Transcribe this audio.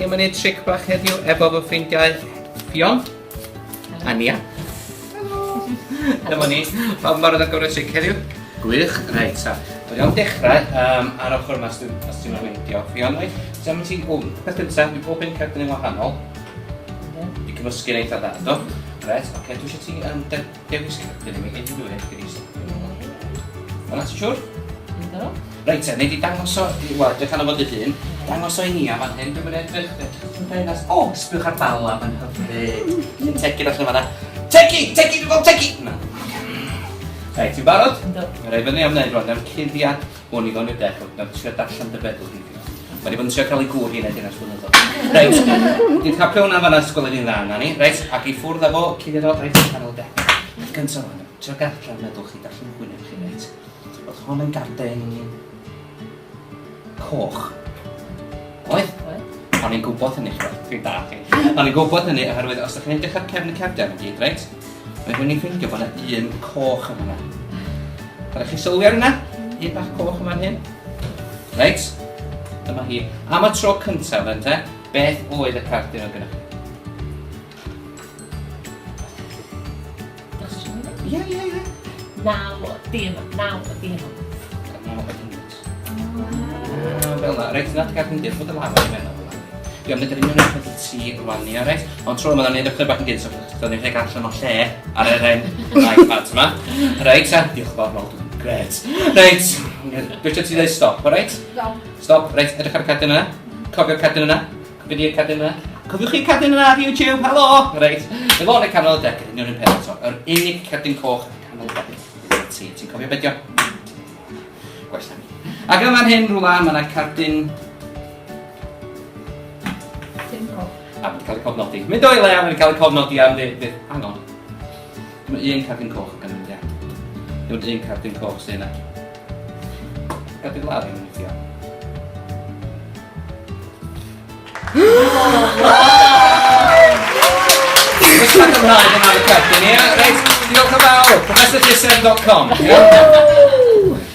ni am wneud tric bach heddiw efo fy ffrindiau Fion a Nia. Dyma ni, pawb yn barod ar gyfer y tric heddiw? Gwych, reit, ta. Dwi'n iawn dechrau ar ochr yma os ti'n arweindio Fion, reit? So, mae ti'n beth gyntaf, mae bob un cerdyn yn wahanol. Di cymysgu'n eitha dda, do? Reit, oce, dwi eisiau ti dewis cerdyn i mi, edrych dwi'n edrych Yna ti'n siwr? Ynddo. Reit, neud i dangos o, wel, dych anna fod y dyn, dangos o i ni am fan hyn, dwi'n mynd edrych. O, sbiwch ar bala fan hyfryd. Yn tegid allan fanna. Tegi, dwi'n gweld tegi! Na. Reit, ti'n barod? Ynddo. Rhaid fyny am wneud rwan, am cuddiad hwn i fewn i'r dech, na trio darllen dy feddwl hi. Mae wedi bod yn trio cael ei gŵr hi'n edrych yn ysgrifennu. Reit, ni'n capio hwnna fanna sgwylio ni'n dda na ni. Reit, ac i ffwrdd efo cuddiad o, reit, canol y dech. Gyntaf fan, trio gartra'n meddwl chi, darllen y gwyneb chi, reit. Oedd hwn yn garden coch. Oedd? O'n i'n gwybod hynny, dwi'n da chi. O'n i'n gwybod hynny oherwydd os ydych chi'n edrych ar cefn y cefndir yn gyd, reit? Mae hwn i'n ffeindio bod yna un coch yma yna. Rhaid chi sylwi ar hynna? Un bach coch yma'n hyn. Reit? Dyma hi. Am y tro cyntaf yn te, beth oedd y cardyn o gynnwch chi? Ie. Naw dim. Fel na, reit, yna gardyn dir, fod y lafa i mewn o. Dwi'n mynd yr union yn peth i ti rwan ni, reit? Ond tro yma, ni'n edrych bach yn gyd, so byddwn ni'n rhaid allan o lle ar yr iPad yma. Reit, diolch yn fawr mawr, gret. Reit, dwi eisiau ti dweud stop, o reit? Stop, reit, edrych ar y cardyn yna. Cofio'r cardyn yna. Cofiwch i'r cardyn yna. Cofiwch chi'r cardyn yna ar YouTube, helo! Reit, fe fod yn y canol y deg, union yn peth eto. Yr unig cardyn coch canol y deg. Ti'n cofio bedio? Gwella ni. Ac yma'n hyn rhywle, mae yna cardyn... A mae'n cael ei cofnodi. Mynd o'i le a mae'n cael ei cofnodi am ddydd. Hang on. Dim un cardyn coch gan mynd, ia. Dim un cardyn coch sy'n yna. Cardyn lawr i'n mynd i Ymlaen yn ar y cardyn, ia? Reit, diolch yn fawr. ProfessorJSM.com, ia?